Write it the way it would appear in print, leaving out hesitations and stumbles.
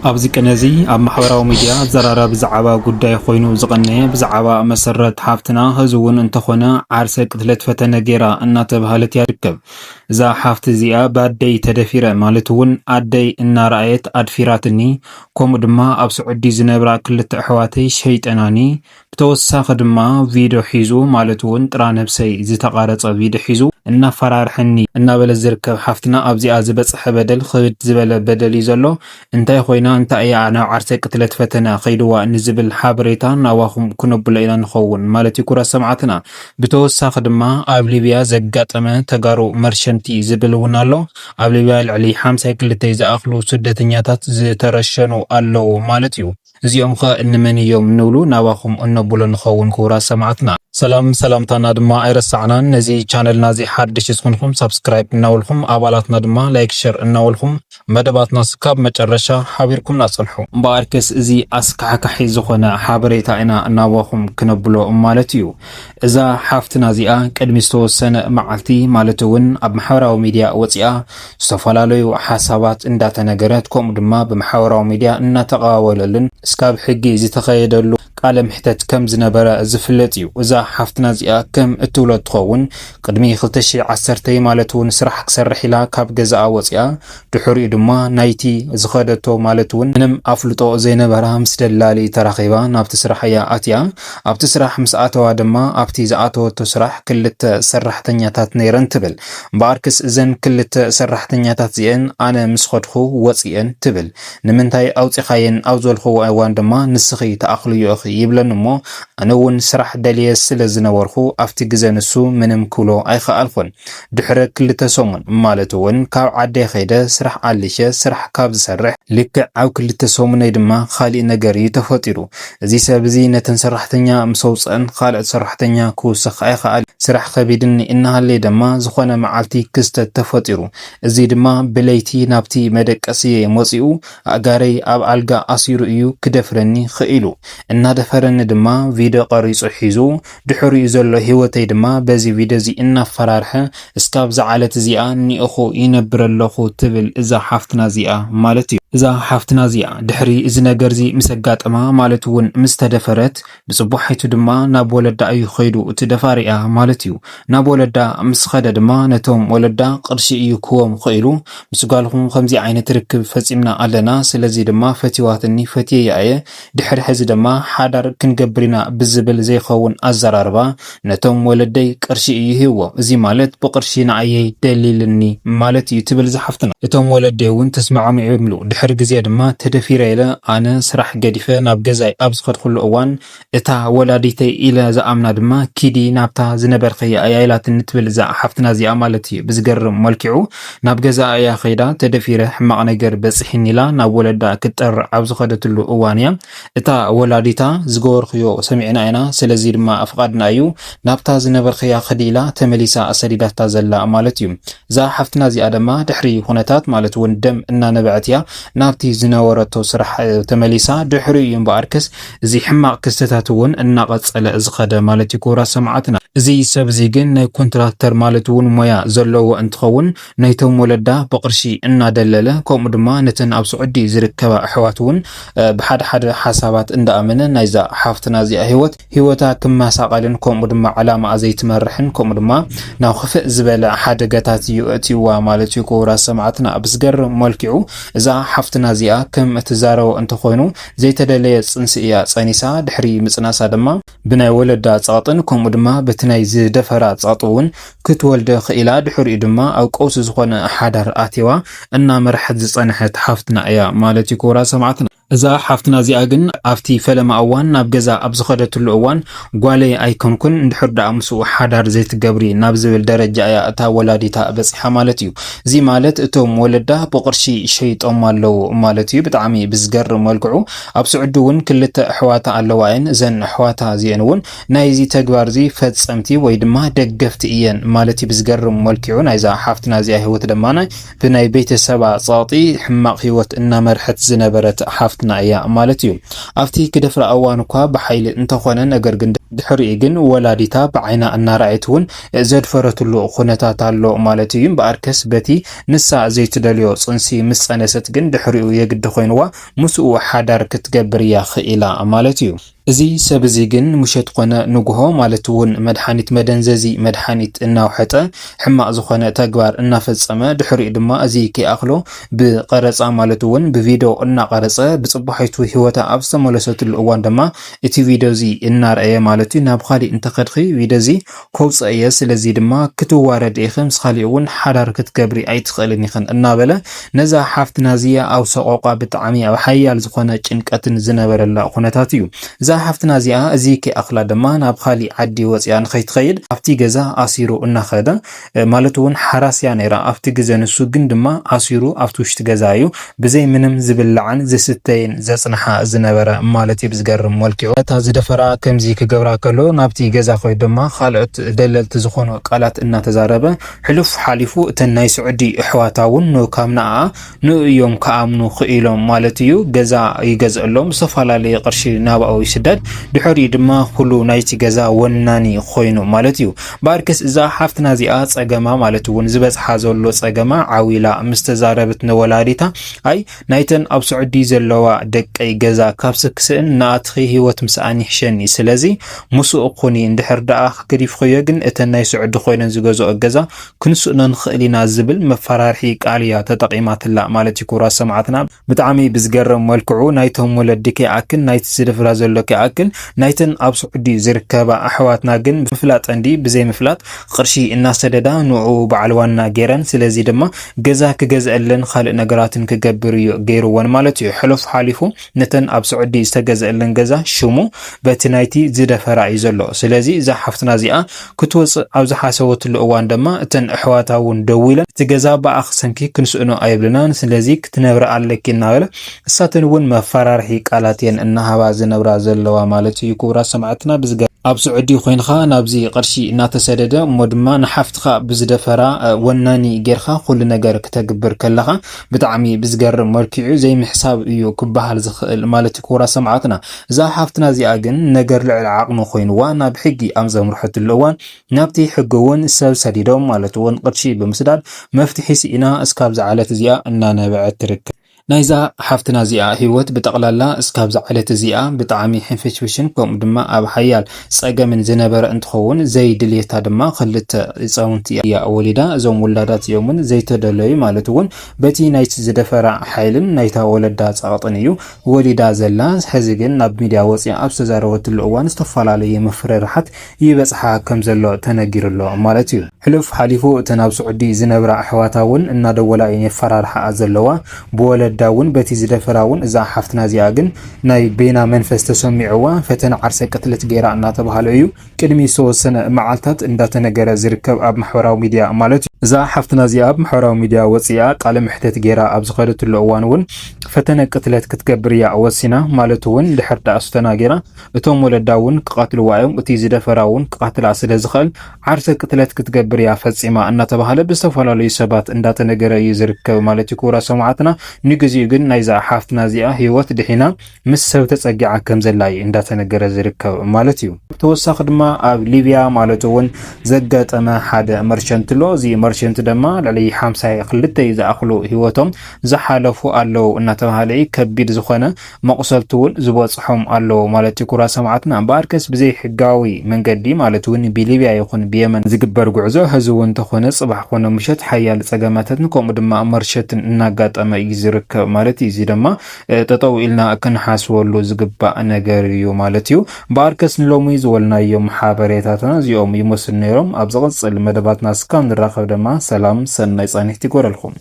ኣብዚ ቀነዚ ኣብ ማሕበራዊ ሚድያ ዘራረብ ብዛዕባ ጉዳይ ኮይኑ ዝቐነየ ብዛዕባ መሰረት ሓፍትና ህዝውን እንተኾነ ዓርሰ ቅትለት ፈተነ ጌራ እናተባህለት ይርከብ። እዛ ሓፍቲ እዚኣ ባደይ ተደፊረ ማለት እውን ኣደይ እናረኣየት ኣድፊራትኒ ከምኡ ድማ ኣብ ስዑዲ ዝነብራ ክልተ ኣሕዋተይ ሸይጠናኒ ብተወሳኺ ድማ ቪድዮ ሒዙ ማለት እውን ጥራ ነብሰይ ዝተቃረፀ ቪድዮ ሒዙ እናፈራርሐኒ እናበለ ዝርከብ ሓፍትና ኣብዚኣ ዝበፅሐ በደል ክብድ ዝበለ በደል እዩ ዘሎ እንታይ ኮይና እንታይ እያ ናብ ዓርሰ ቅትለት ፈተነ ከይድዋ ንዝብል ሓበሬታ ናባኹም ክነብሎ ኢና ንኸውን ማለት እዩ። ኩራ ሰማዕትና ብተወሳኺ ድማ ኣብ ሊብያ ዘጋጠመ ተጋሩ መርሸንቲ ዝብል እውን ኣሎ። ኣብ ሊብያ ልዕሊ 52 ዝኣኽሉ ስደተኛታት ዝተረሸኑ ኣለዉ ማለት እዩ። እዚኦም ኸ እንመን እዮም ንብሉ ናባኹም እነብሎ ንኸውን ኩራ ሰማዕትና። ሰላምታና ድማ ኣይረሳዕናን። ነዚ ቻነልና እዚ ሓድሽ ዝኮንኩም ሰብስክራይብ እናወልኩም ኣባላትና ድማ ላይክ ሼር እናወልኩም መደባትና ስካብ መጨረሻ ሓቢርኩም ናጽልሑ እምበኣርከስ እዚ ኣስካሕካሒ ዝኾነ ሓበሬታ ኢና እናባኹም ክነብሎ ማለት እዩ። እዛ ሓፍትና እዚኣ ቅድሚ ዝተወሰነ መዓልቲ ማለት እውን ኣብ ማሕበራዊ ሚድያ ወፂኣ ዝተፈላለዩ ሓሳባት እንዳተነገረት ከምኡ ድማ ብማሕበራዊ ሚድያ እናተቀባበለልን እስካብ ሕጊ ዝተኸየደሉ ቃለ ምሕተት ከም ዝነበረ ዝፍለጥ እዩ። እዛ ሓፍትና እዚኣ ከም እትብሎ ትኸውን ቅድሚ 2010 ማለት እውን ስራሕ ክሰርሕ ኢላ ካብ ገዛኣ ወፂኣ ድሕሪኡ ድማ ናይቲ ዝኸደቶ ማለት እውን ምንም ኣፍልጦ ዘይነበራ ምስ ደላሊ ተራኺባ ናብቲ ስራሕ እያ ኣትያ። ኣብቲ ስራሕ ምስ ኣተዋ ድማ ኣብቲ ዝኣተወቶ ስራሕ ክልተ ሰራሕተኛታት ነይረን ትብል። እምበኣርክስ እዘን ክልተ ሰራሕተኛታት እዚአን ኣነ ምስ ኸድኹ ወፂአን ትብል። ንምንታይ ኣውፂኻየን ኣብ ዘልኽዎ እዋን ድማ ንስኺ ተኣኽልዮ እኺ ይብለን እሞ ኣነ እውን ስራሕ ደልየ ስለ ዝነበርኩ ኣብቲ ግዜ ንሱ ምንም ክብሎ ኣይከኣልኩን። ድሕሪ ክልተ ሰሙን ማለት እውን ካብ ዓደይ ከይደ ስራሕ ኣልሸ ስራሕ ካብ ዝሰርሕ ልክዕ ኣብ ክልተ ሰሙነይ ድማ ካሊእ ነገር እዩ ተፈጢሩ። እዚ ሰብ እዚ ነተን ሰራሕተኛ ምስ ኣውፅአን ካልኦት ሰራሕተኛ ክውስኽ ኣይከኣል ስራሕ ከቢድኒ እናሃለየ ድማ ዝኾነ መዓልቲ ክስተት ተፈጢሩ። እዚ ድማ ብለይቲ ናብቲ መደቀሲ መፂኡ ኣጋረይ ኣብ ኣልጋ ኣሲሩ እዩ ክደፍረኒ ክኢሉ እናደፈረኒ ድማ ቪድዮ ቀሪጹ ሒዙ ድሕሪኡ ዘሎ ህይወተይ ድማ በዚ ቪድዮ እዚ እናፈራርሐ እስካብ ዝዓለት እዚኣ ኒእኹ ይነብር ኣለኹ ትብል እዛ ሓፍትና እዚኣ ማለት እዩ። እዛ ሓፍትና እዚኣ ድሕሪ እዚ ነገር እዚ ምስ ኣጋጠማ ማለት እውን ምስ ተደፈረት ብፅቡሓይቱ ድማ ናብ ወለዳ እዩ ኸይዱ እቲ ደፋሪኣ ማለት እዩ። ናብ ወለዳ ምስ ኸደ ድማ ነቶም ወለዳ ቅርሺ እዩ ክዎም ኽኢሉ ምስ ጓልኹም ከምዚ ዓይነት ርክብ ፈፂምና ኣለና ስለዚ ድማ ፈቲዋትኒ ፈትየ እየ ድሕሪ ሕዚ ድማ ሓዳር ክንገብር ኢና ብዝብል ዘይኸውን ኣዘራርባ ነቶም ወለደይ ቅርሺ እዩ ሂቦ። እዚ ማለት ብቅርሺ ንዓየይ ደሊልኒ ማለት እዩ ትብል ዝሓፍትና። እቶም ወለደይ እውን ተስማዕሙ ይብሉ። ድሕሪ ግዜ ድማ ተደፊረ ኢለ ኣነ ስራሕ ገዲፈ ናብ ገዛይ ኣብ ዝኸድኩሉ እዋን እታ ወላዲተይ ኢለ ዝኣምና ድማ ኪዲ ናብታ ዝነበርኸያ ኣያይላትኒ ትብል እዛ ሓፍትና እዚኣ ማለት እዩ። ብዝገርም መልክዑ ናብ ገዛ እያ ኸይዳ ተደፊረ ሕማቕ ነገር በፅሒኒ ኢላ ናብ ወለዳ ክትጠርዕ ኣብ ዝኸደትሉ እዋን እያ እታ ወላዲታ ዝገበርክዮ ሰሚዕና ኢና ስለዚ ድማ ኣፍቃድና እዩ ናብታ ዝነበርክያ ኸዲላ ተመሊሳ ኣሰዲዳታ ዘላ ማለት እዩ። እዛ ሓፍትና እዚኣ ድማ ድሕሪ ኩነታት ማለት እውን ደም እናነበዐት እያ ናብቲ ዝነበረቶ ስራሕ ተመሊሳ ድሕሪ እዩ እምበኣርከስ እዚ ሕማቕ ክስተታት እውን እናቐፀለ ዝኸደ ማለት እዩ። ኩራ ሰማዕትና እዚ ሰብ እዚ ግን ናይ ኮንትራክተር ማለት እውን ሞያ ዘለዎ እንትኸውን ናይቶም ወለዳ ብቅርሺ እናደለለ ከምኡ ድማ ነተን ኣብ ስዑዲ ዝርከባ ኣሕዋት እውን ብሓደ ሓደ ሓሳባት እንዳኣመነ ናይዛ ሓፍትና እዚኣ ህይወታ ክመሳቐልን ከምኡ ድማ ዓላማ ዘይትመርሕን ከምኡ ድማ ናብ ክፍእ ዝበለ ሓደጋታት እዩ እትይዋ ማለት እዩ። ኩራ ሰማዕትና ብዝገርም መልክዑ እዛ ሓፍትና እዚኣ ከም እትዛረቦ እንተኮይኑ ዘይተደለየ ፅንሲ እያ ፀኒሳ ድሕሪ ምፅናሳ ድማ ብናይ ወለዳ ጸቕጥን ከምኡ ድማ በቲ ናይ ዝደፈራ ጸቕጥ እውን ክትወልደ ክኢላ ድሕሪኡ ድማ ኣብ ቀውሲ ዝኾነ ሓዳር ኣትዋ እናመርሐት ዝፀንሐት ሓፍትና እያ ማለት እዩ። ኩራ ሰማዕትና እዛ ሓፍትና እዚኣ ግን ኣብቲ ፈለማ እዋን ናብ ገዛ ኣብ ዝኸደትሉ እዋን ጓለይ ኣይኮንኩን እንድሕር ዳኣ ምስኡ ሓዳር ዘይትገብሪ ናብ ዝብል ደረጃ እያ እታ ወላዲታ በፂሓ ማለት እዩ። እዚ ማለት እቶም ወለዳ ብቅርሺ ሸይጦም ኣለዉ ማለት እዩ። ብጣዕሚ ብዝገርም መልክዑ ኣብ ስዑዲ እውን ክልተ ኣሕዋታ ኣለዋየን እዘን ኣሕዋታ እዚአን እውን ናይዚ ተግባር እዚ ፈፀምቲ ወይ ድማ ደገፍቲ እየን ማለት እዩ። ብዝገርም መልክዑ ናይዛ ሓፍትና እዚኣ ህይወት ድማ ብናይ ቤተሰባ ጸቕጢ ሕማቕ ህይወት እናመርሐት ዝነበረት ሓፍትና እያ ማለት እዩ። ኣብቲ ክደፍራ እዋን እኳ ብሓይሊ እንተኾነ ነገር ግን ድሕሪኡ ግን ወላዲታ ብዓይና እናርኣየት እውን ዘድፈረትሉ ኩነታት ኣሎ ማለት እዩ በኣርከስ በቲ ንሳ ዘይትደልዮ ፅንሲ ምስ ፀነሰት ግን ድሕሪኡ የግዲ ኮይንዋ ምስኡ ሓዳር ክትገብር እያ ክኢላ ማለት እዩ እዚ ሰብ እዚ ግን ሙሸት ኮነ ንጉሆ ማለት እውን መድሓኒት መደንዘዚ መድሓኒት እናውሐጠ ሕማቅ ዝኾነ ተግባር እናፈጸመ ድሕሪኡ ድማ እዚ ከኣኽሎ ብቀረፃ ማለት እውን ብቪድዮ እናቀረፀ ብጽባሕቱ ህይወታ ኣብ ዝተመለሰትሉ እዋን ድማ እቲ ቪድዮ እዚ እናርአየ ማለት እዩ ናብ ካሊእ እንተኸድኺ ቪድዮ እዚ ከውፅአየ ስለዚ ድማ ክትዋረድ ኢኸ ምስ ካሊእ እውን ሓዳር ክትገብሪ ኣይትኽእልን ኢኸን እናበለ ነዛ ሓፍትና እዚኣ ኣብ ሰቆቃ ብጣዕሚ ኣብ ሓያል ዝኾነ ጭንቀትን ዝነበረላ ኩነታት እዩ ሓፍትና እዚኣ እዚ ከኣኽላ ድማ ናብ ካሊእ ዓዲ ወፅያ ንኸይትኸይድ ኣብቲ ገዛ ኣሲሩ እናኸደ ማለት እውን ሓራስያ ነይራ ኣብቲ ግዜ ንሱ ግን ድማ ኣሲሩ ኣብቲ ውሽጢ ገዛ እዩ ብዘይ ምንም ዝብላዕን ዝስተይን ዘጽንሓ ዝነበረ ማለት እዩ ብዝገርም መልክዑ እታ ዝደፈራ ከምዚ ክገብራ ከሎ ናብቲ ገዛ ኮይድ ድማ ካልኦት ደለልቲ ዝኾኑ ቃላት እናተዛረበ ሕሉፍ ሓሊፉ እተን ናይ ስዑዲ ኣሕዋታ እውን ካብናኣ ንእዮም ከኣምኑ ክኢሎም ማለት እዩ ገዛ ይገዝአሎም ዝተፈላለዩ ቅርሺ ናብኡ ይስደድ ድሕሪ ድማ ኩሉ ናይቲ ገዛ ወናኒ ኮይኑ ማለት እዩ ባርከስ እዛ ሓፍትና እዚኣ ፀገማ ማለት እውን ዝበፅሓ ዘሎ ፀገማ ዓዊላ ምስተዛረበት ነወላዲታ ኣይ ናይተን ኣብ ስዑዲ ዘለዋ ደቀይ ገዛ ካብ ስክስን ናትኺ ህይወት ምስኣኒ ሕሸኒ ስለዚ ሙስኡ ኩኒ እንድሕር ደኣ ክግዲፍ ክዮ ግን እተን ናይ ስዑዲ ኮይነን ዝገዝኦ ገዛ ክንስእኖ ንኽእል ኢና ዝብል መፈራርሒ ቃልያ ተጠቂማትላ ማለት እዩ ኩራ ሰማዕትና ብጣዕሚ ብዝገርም መልክዑ ናይቶም ወለዲ ከኣክል ናይቲ ዝድፍራ ዘሎ ከኣክል ናይተን ኣብ ስዑዲ ዝርከባ ኣሕዋትና ግን ምፍላጥ እንዲ ብዘይ ምፍላጥ ቅርሺ እናሰደዳ ንዑ በዓል ዋና ገይረን ስለዚ ድማ ገዛ ክገዝአለን ካልእ ነገራትን ክገብር እዩ ገይርዎን ማለት እዩ ሕሉፍ ሓሊፉ ነተን ኣብ ስዑዲ ዝተገዝአለን ገዛ ሽሙ በቲ ናይቲ ዝደፈራ እዩ ዘሎ ስለዚ እዛ ሓፍትና እዚኣ ክትወፅእ ኣብ ዝሓሰበትሉ እዋን ድማ እተን ኣሕዋታ እውን ደው ኢለን እቲ ገዛ ብኣኽሰንኪ ክንስእኖ ኣይብልናን ስለዚ ክትነብረ ኣለኪ እናበለ እሳተን እውን መፈራርሒ ቃላት የን እናሃባ ዝነብራ ዘለዋ ማለት እዩ ኩብራ ሰማዕትና ብዝገ ኣብ ስዑዲ ኮይንኻ ናብዚ ቅርሺ እናተሰደደ እሞ ድማ ንሓፍትኻ ብዝደፈራ ወናኒ ጌርካ ኩሉ ነገር ክተግብር ከለኻ ብጣዕሚ ብዝገርም መልክዑ ዘይምሕሳብ እዩ ክበሃል ዝኽእል ማለት እዩ ኩብራ ሰማዕትና እዛ ሓፍትና እዚኣ ግን ነገር ልዕሊ ዓቕሚ ኮይኑዋ ናብ ሕጊ ኣብ ዘምርሐትሉ እዋን ናብቲ ሕጊ እውን ሰብ ሰዲዶም ማለት እውን ቅርሺ ብምስዳድ መፍትሒ ሲኢና እስካብ ዝዓለት እዚኣ እናነበዐት ትርከብ ናይዛ ሓፍትና እዚኣ ህይወት ብጠቕላላ እስካብ ዝዓለት እዚኣ ብጣዕሚ ሕንፍሽፍሽን ከምኡ ድማ ኣብ ሓያል ፀገምን ዝነበረ እንትኸውን ዘይድልየታ ድማ ክልተ ህፃውንቲ እያ ወሊዳ እዞም ውላዳት እዮምን ዘይተደለዩ ማለት እውን በቲ ናይቲ ዝደፈራ ሓይልን ናይታ ወለዳ ፃቕጥን እዩ ወሊዳ ዘላ ሕዚ ግን ናብ ሚድያ ወፅያ ኣብ ዝተዛረበትሉ እዋን ዝተፈላለዩ ምፍርራሓት ይበፅሓ ከም ዘሎ ተነጊሩሎ ማለት እዩ ሕሉፍ ሓሊፉ እተን ኣብ ስዑዲ ዝነብራ ኣሕዋታ እውን እናደወላ እየን የፈራርሓ ዘለዋ ብወለዳ ዳውን በቲ ዝደፈራውን እዛ ሓፍትና እዚኣ ግን ናይ ቤና መንፈስ ተሰሚዕዋ ፈተና ዓርሰ ቅትለት ገይራ እናተባሃለ እዩ ቅድሚ ዝተወሰነ መዓልታት እንዳተነገረ ዝርከብ ኣብ ማሕበራዊ ሚድያ ማለት እዛ ሓፍትና እዚኣ ኣብ ማሕበራዊ ሚድያ ወፅያ ቃለ ምሕተት ገይራ ኣብ ዝኸደትሉ እዋን እውን ፈተነ ቅትለት ክትገብር እያ ወሲና ማለት እውን ድሕር ዳኣ ዝተናገራ እቶም ወለዳ እውን ክቃትልዋ እዮም እቲ ዝደፈራ እውን ክቃትላ ስለ ዝኽእል ዓርሰ ቅትለት ክትገብር እያ ፈፂማ እናተባሃለ ብዝተፈላለዩ ሰባት እንዳተነገረ እዩ ዝርከብ ማለት እዩ ኩብራ ሰማዕትና ንግዚኡ ግን ናይዛ ሓፍትና እዚኣ ህይወት ድሒና ምስ ሰብ ተፀጊዓ ከም ዘላ እዩ እንዳተነገረ ዝርከብ ማለት እዩ ተወሳኺ ድማ ኣብ ሊብያ ማለት እውን ዘጋጠመ ሓደ መርቸንት ሎ እዚ መርቸንት ድማ ልዕሊ 52 ዝኣኽሉ ህይወቶም ዝሓለፉ ኣለው እናተባሃለ ከቢድ ዝኾነ መቁሰልቲ እውን ዝበፅሖም ኣለው ማለት እዩ ኩራ ሰማዕትና በኣርከስ ብዘይ ሕጋዊ መንገዲ ማለት እውን ብሊብያ ይኹን ብየመን ዝግበር ጉዕዞ ህዚ እውን እንተኾነ ፅባሕ ኮነ ምሸት ሓያል ፀገማትን ከምኡ ድማ መርቸትን እናጋጠመ እዩ ዝርከብ ማለት እዩ እዚ ድማ ጠጠው ኢልና ክንሓስበሉ ዝግባእ ነገር እዩ ማለት እዩ በኣርከስ ንሎሚ ዝወልናዮም ሓበሬታትና እዚኦም ይመስሉ ነይሮም ኣብ ዝቕፅል መደባትና እስካብ ንራኸብ ድማ ሰላም ሰናይ ፃኒሕቲ ይጎረልኩም